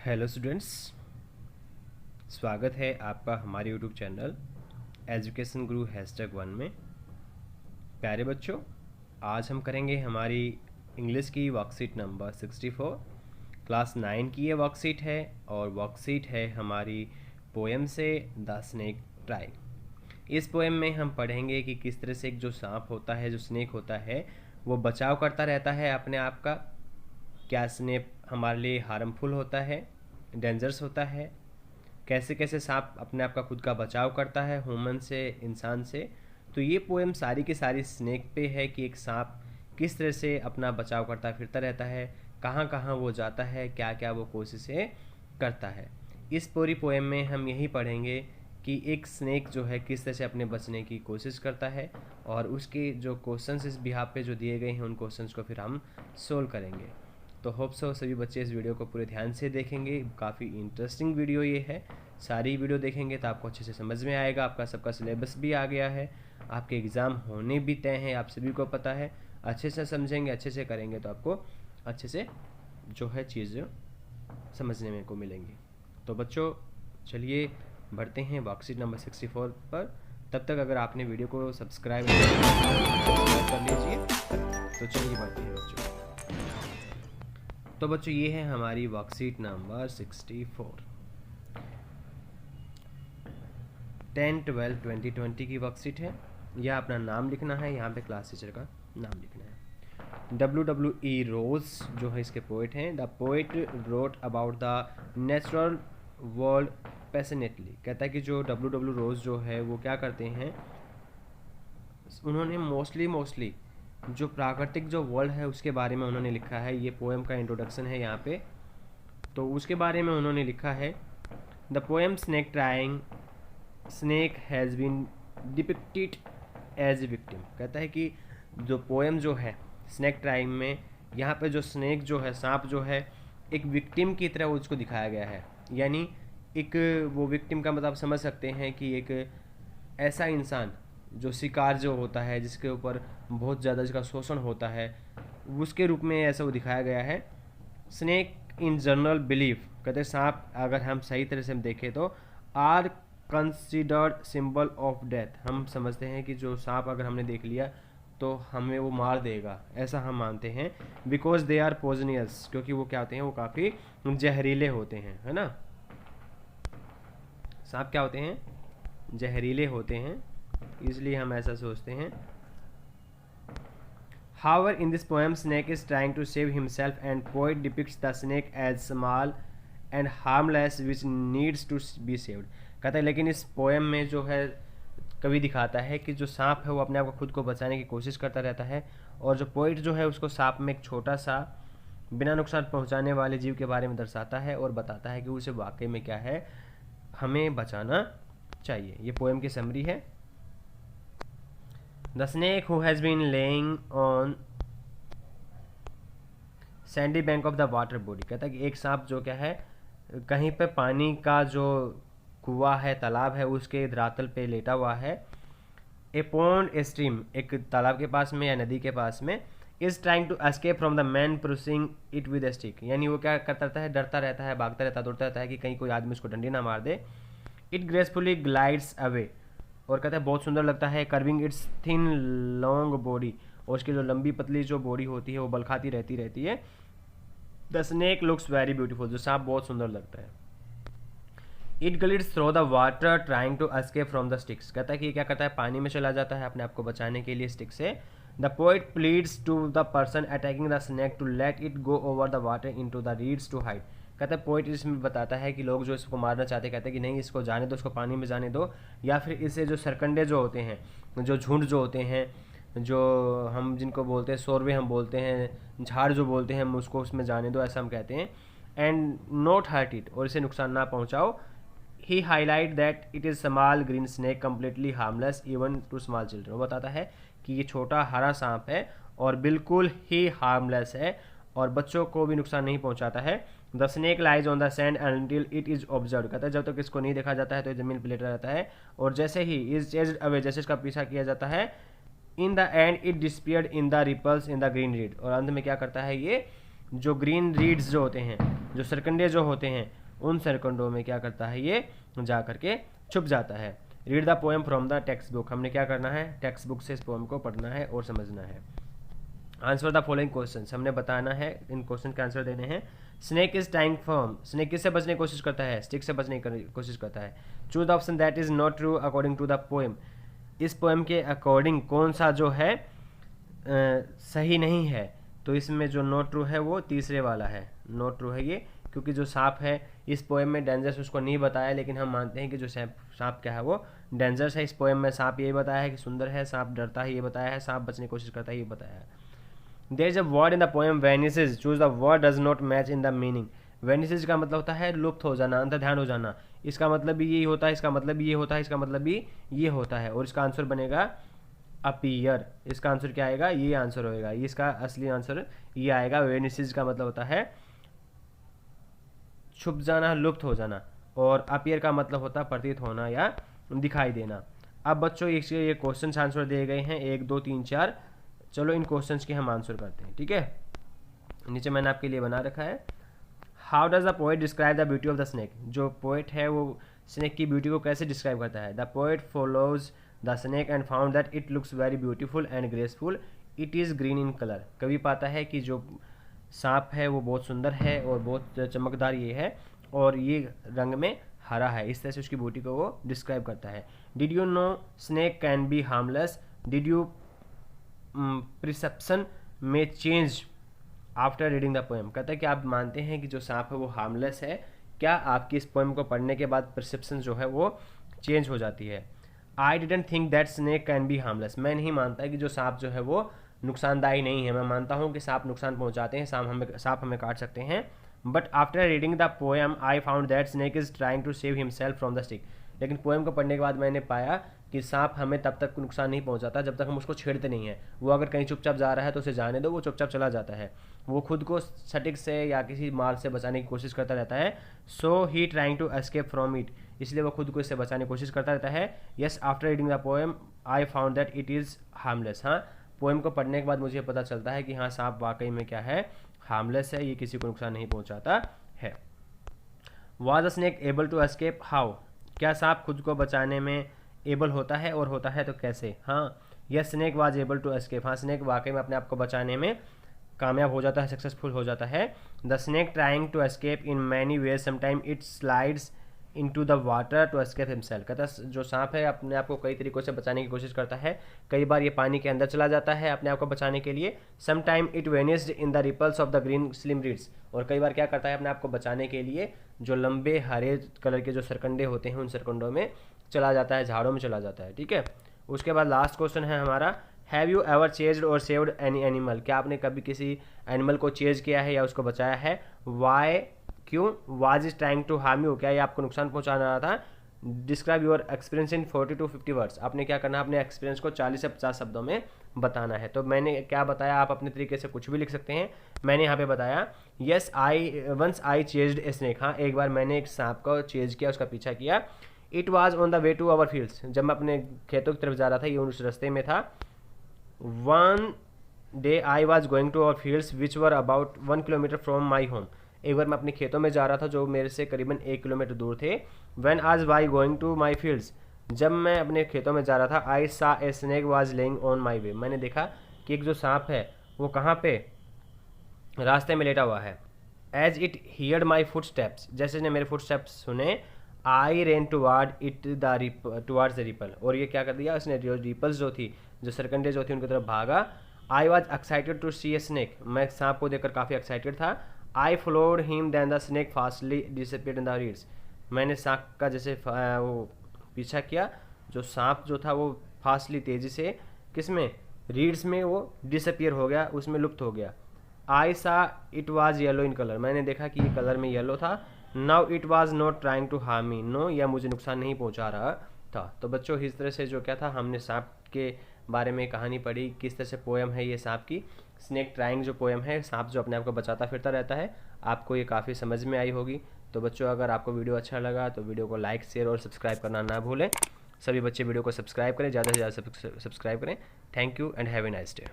Hello students, स्वागत है आपका हमारे यूट्यूब चैनल एजुकेशन गुरु #1 में। प्यारे बच्चों, आज हम करेंगे हमारी इंग्लिश की वर्कशीट नंबर 64। क्लास 9 की ये वर्कशीट है और वर्कशीट है हमारी पोएम से द स्नेक ट्राई। इस पोएम में हम पढ़ेंगे कि किस तरह से एक जो सांप होता है, जो स्नेक होता है, वो बचाव करता रहता है अपने आप का। क्या स्नेक हमारे लिए हार्मफुल होता है, डेंजरस होता है, कैसे कैसे सांप अपने आप का खुद का बचाव करता है ह्यूमन से, इंसान से। तो ये पोएम सारी की सारी स्नेक पे है कि एक सांप किस तरह से अपना बचाव करता फिरता रहता है, कहाँ कहाँ वो जाता है, क्या क्या वो कोशिशें करता है। इस पूरी पोएम में हम यही पढ़ेंगे कि एक स्नेक जो है किस तरह से अपने बचने की कोशिश करता है और उसके जो क्वेश्चंस इस बिहाफ पे जो दिए गए हैं उन क्वेश्चंस को फिर हम सोल्व करेंगे। तो होप सो सभी बच्चे इस वीडियो को पूरे ध्यान से देखेंगे। काफ़ी इंटरेस्टिंग वीडियो ये है। सारी वीडियो देखेंगे तो आपको अच्छे से समझ में आएगा। आपका सबका सिलेबस भी आ गया है, आपके एग्ज़ाम होने भी तय हैं, आप सभी को पता है। अच्छे से समझेंगे, अच्छे से करेंगे तो आपको अच्छे से जो है चीज़ समझने में को मिलेंगी। तो बच्चों चलिए बढ़ते हैं वर्कशीट नंबर 64 पर। तब तक अगर आपने वीडियो को सब्सक्राइब कर लीजिए। तो चलिए बढ़ते हैं बच्चों। तो बच्चों ये है हमारी वर्कशीट नंबर 64, 10, 12, 2020 की वर्कशीट है। यह अपना नाम लिखना है, यहाँ पे क्लास टीचर का नाम लिखना है। W.E. रोज जो है इसके पोइट हैं। The poet wrote about the natural world passionately. कहता है कि जो W.W. रोज जो है वो क्या करते हैं, उन्होंने मोस्टली जो प्राकृतिक जो वर्ल्ड है उसके बारे में उन्होंने लिखा है। ये पोएम का इंट्रोडक्शन है यहाँ पे, तो उसके बारे में उन्होंने लिखा है। The poem snake trying snake has been depicted as a victim. कहता है कि जो पोएम जो है स्नेक ट्राइंग में, यहाँ पे जो स्नेक जो है, सांप जो है, एक विक्टिम की तरह उसको दिखाया गया है। यानी एक वो विक्टिम का मतलब समझ सकते हैं कि एक ऐसा इंसान जो शिकार जो होता है, जिसके ऊपर बहुत ज़्यादा जिसका शोषण होता है, उसके रूप में ऐसा वो दिखाया गया है। स्नेक इन जनरल बिलीफ, कहते हैं सांप अगर हम सही तरह से हम देखें तो are considered symbol of death. हम समझते हैं कि जो सांप अगर हमने देख लिया तो हमें वो मार देगा, ऐसा हम मानते हैं। बिकॉज दे आर पॉइजनियस, क्योंकि वो क्या होते हैं, वो काफ़ी जहरीले होते हैं, है ना। सांप क्या होते हैं, जहरीले होते हैं, इसलिए हम ऐसा सोचते हैं। However, in this poem, snake is trying to save himself, and poet depicts the snake as small and harmless, which needs to be saved. कहता है लेकिन इस पोएम में जो है कवि दिखाता है कि जो सांप है वो अपने आप को खुद को बचाने की कोशिश करता रहता है, और जो पोइट जो है उसको सांप में एक छोटा सा बिना नुकसान पहुंचाने वाले जीव के बारे में दर्शाता है और बताता है कि उसे वाकई में क्या है, हमें बचाना चाहिए। ये पोएम की समरी है। The snake who has been laying on sandy bank of the water body। कहता है कि एक सांप जो क्या है, कहीं पे पानी का जो कुआं है, तालाब है, उसके धरातल पे लेटा हुआ है। ए पॉन्ड, ए स्ट्रीम, एक तालाब के पास में या नदी के पास में। Is trying to escape from the man pushing it with a stick. यानी वो क्या करता रहता है, डरता रहता है, भागता रहता है, दौड़ता रहता है कि कहीं कोई आदमी उसको डंडी ना मार दे। इट ग्रेसफुली ग्लाइड्स अवे, और कहता है बहुत सुंदर लगता है। Curving it's thin long body, और उसकी जो लंबी पतली जो बॉडी होती है वो बल खाती रहती है। The snake looks very beautiful, जो सांप बहुत सुंदर लगता है। It glides through the water trying to escape from the sticks. कहता है कि क्या करता है, पानी में चला जाता है अपने आप को बचाने के लिए स्टिक से। The poet pleads to the person attacking the snake to let it go over the water in to the reeds to hide. कहता है पोइट इसमें बताता है कि लोग जो इसको मारना चाहते हैं, कहते हैं कि नहीं, इसको जाने दो, इसको पानी में जाने दो, या फिर इससे जो सरकंडे जो होते हैं, जो झुंड जो होते हैं, जो हम जिनको बोलते हैं शोरवे, हम बोलते हैं झाड़ जो बोलते हैं, हम उसको उसमें जाने दो, ऐसा हम कहते हैं। एंड नॉट हर्ट इट, और इसे नुकसान ना पहुँचाओ। He highlight that it is small green snake completely harmless even to small children. वो बताता है कि ये छोटा हरा सांप है और बिल्कुल ही हार्मलेस है और बच्चों को भी नुकसान नहीं पहुंचाता है। The snake lies on the sand until it is observe. कहता है जब तक इसको नहीं देखा जाता है तो ये जमीन पर लेटा रहता है, और जैसे ही इज चेज्ड अवे, जैसे इसका पीछा किया जाता है, in the end it disappeared in the ripples in the green reed, और अंत में क्या करता है, ये जो ग्रीन रीड्स जो होते हैं, जो सरकंडे जो होते हैं, उन सरकंडों में क्या करता है, ये जा करके छुप जाता है। Read the poem from the text book, हमने क्या करना है, टेक्स्ट बुक से इस पोएम को पढ़ना है और समझना है। आंसर द फॉलोइंग क्वेश्चन, हमने बताना है, इन क्वेश्चन के आंसर देने हैं। Snake is tying firm, snake किससे बचने की कोशिश करता है, स्टिक से बचने की कोशिश करता है। Choose the option that is not true according to the poem, इस पोएम के अकॉर्डिंग कौन सा जो है सही नहीं है, तो इसमें जो नॉट ट्रू है वो तीसरे वाला है, नॉट ट्रू है ये, क्योंकि जो सांप है इस पोएम में डेंजरस उसको नहीं बताया, लेकिन हम मानते हैं कि जो सांप क्या है वो डेंजरस है। इस पोएम में सांप ये बताया है कि सुंदर है, सांप डरता है ये बताया है, सांप बचने की कोशिश करता है ये बताया है। There is a word in the poem vanishes, choose the word does not match in the meaning. Vanishes का मतलब होता है लुप्त हो जाना, अंतर ध्यान हो जाना, इसका मतलब भी यही होता है, इसका मतलब भी ये होता है, इसका मतलब भी ये होता है, और इसका आंसर बनेगा अपीयर। इसका आंसर क्या आएगा, ये आंसर होएगा, ये इसका असली आंसर ये आएगा। वेनिसेस का मतलब होता है छुप जाना, लुप्त हो जाना, और अपीयर का मतलब होता है प्रतीत होना या दिखाई देना। अब बच्चों ये क्वेश्चन आंसर दिए गए हैं 1 2 3 4, चलो इन क्वेश्चंस के हम आंसर करते हैं, ठीक है। नीचे मैंने आपके लिए बना रखा है। How does the poet describe the beauty of the snake, जो पोएट है वो स्नेक की ब्यूटी को कैसे डिस्क्राइब करता है। The poet follows the snake and found that it looks very beautiful and graceful, it is green in colour. कवि पाता है कि जो सांप है वो बहुत सुंदर है और बहुत चमकदार ये है, और ये रंग में हरा है, इस तरह से उसकी ब्यूटी को वो डिस्क्राइब करता है। Did you know snake can be harmless, did you perception में change after reading the poem, कहता है कि आप मानते हैं कि जो सांप है वो हार्मलेस है, क्या आपकी इस पोएम को पढ़ने के बाद परसेप्शन जो है वो चेंज हो जाती है। I didn't think that snake can be harmless, मैं नहीं मानता कि जो सांप जो है वो नुकसानदायी नहीं है, मैं मानता हूँ कि सांप नुकसान पहुँचाते हैं, सांप हमें काट सकते हैं। But after reading the poem I found that snake is trying to save himself from the stick, लेकिन पोएम को पढ़ने के बाद मैंने पाया कि सांप हमें तब तक नुकसान नहीं पहुंचाता जब तक हम उसको छेड़ते नहीं हैं। वो अगर कहीं चुपचाप जा रहा है तो उसे जाने दो, वो चुपचाप चला जाता है, वो खुद को सटिक से या किसी माल से बचाने की कोशिश करता रहता है। So he trying to escape from it, इसलिए वो खुद को इससे बचाने की कोशिश करता रहता है। Yes after reading the poem I found that it is harmless, हाँ पोएम को पढ़ने के बाद मुझे पता चलता है कि हाँ सांप वाकई में क्या है, हार्मलेस है, ये किसी को नुकसान नहीं पहुँचाता है। Was the snake able to escape, how, क्या सांप खुद को बचाने में एबल होता है, और होता है तो कैसे। हाँ yes snake was able to escape, हाँ स्नेक वाकई में अपने आप को बचाने में कामयाब हो जाता है, सक्सेसफुल हो जाता है। The snake trying to escape in many ways, sometime it slides into the water to escape himself, कहता है जो सांप है अपने आप को कई तरीक़ों से बचाने की कोशिश करता है, कई बार ये पानी के अंदर चला जाता है अपने आप को बचाने के लिए। Sometime it vanished in the ripples of the green slim reeds, और कई बार क्या करता है अपने आप को बचाने के लिए जो लंबे हरे कलर के जो सरकंडे होते हैं उन सरकंडों में चला जाता है, झाड़ों में चला जाता है, ठीक है। उसके बाद लास्ट क्वेश्चन है हमारा, हैव यू एवर चेज्ड और सेव्ड एनी एनिमल, क्या आपने कभी किसी एनिमल को चेज किया है या उसको बचाया है। वाई, क्यों। Was is trying to harm you, क्या ये आपको नुकसान पहुंचा रहा था। Describe your experience in 40 to 50 words, आपने क्या करना है, अपने एक्सपीरियंस को 40 से 50 शब्दों में बताना है। तो मैंने क्या बताया, आप अपने तरीके से कुछ भी लिख सकते हैं। मैंने यहाँ पे बताया yes once I chased a snake, हाँ एक बार मैंने एक सांप को चेज किया, उसका पीछा किया। It was on the way to our fields, जब मैं अपने खेतों की तरफ जा रहा था, ये उस रास्ते में था। One day I was going to our fields which were about 1 kilometre from my home, एक बार मैं अपने खेतों में जा रहा था जो मेरे से करीबन 1 किलोमीटर दूर थे। व्हेन आज वाई गोइंग टू माई फील्ड्स, जब मैं अपने खेतों में जा रहा था। I saw a snake was lying on my way, मैंने देखा कि एक जो सांप है वो कहाँ पे, रास्ते में लेटा हुआ है। As it heard my footsteps, जैसे ने मेरे फुट स्टेप्स सुने। I ran toward it towards the ripple, और ये क्या कर दिया उसने, जो रिपल्स जो थी, जो सरकंडे जो थी उनकी तरफ भागा। I was excited to see a snake, मैं सांप को देखकर काफ़ी एक्साइटेड था। I followed him then the snake fastly disappeared in the reeds, मैंने सांप का जैसे वो पीछा किया, जो सांप जो था वो फास्टली तेज़ी से किस में, रीड्स में वो डिसअपीयर हो गया, उसमें लुप्त हो गया। I saw it was yellow in colour, मैंने देखा कि ये कलर में येलो था। Now it was not trying to harm me, no या मुझे नुकसान नहीं पहुंचा रहा था। तो बच्चों इस तरह से जो क्या था, हमने सांप के बारे में कहानी पढ़ी, किस तरह से पोएम है ये सांप की, स्नेक ट्राइंग जो पोएम है, सांप जो अपने आप को बचाता फिरता रहता है। आपको ये काफ़ी समझ में आई होगी। तो बच्चों अगर आपको वीडियो अच्छा लगा तो वीडियो को लाइक शेयर और सब्सक्राइब करना ना भूलें। सभी बच्चे वीडियो को सब्सक्राइब करें, ज़्यादा से ज़्यादा सब्सक्राइब करें। Thank you and have a nice day.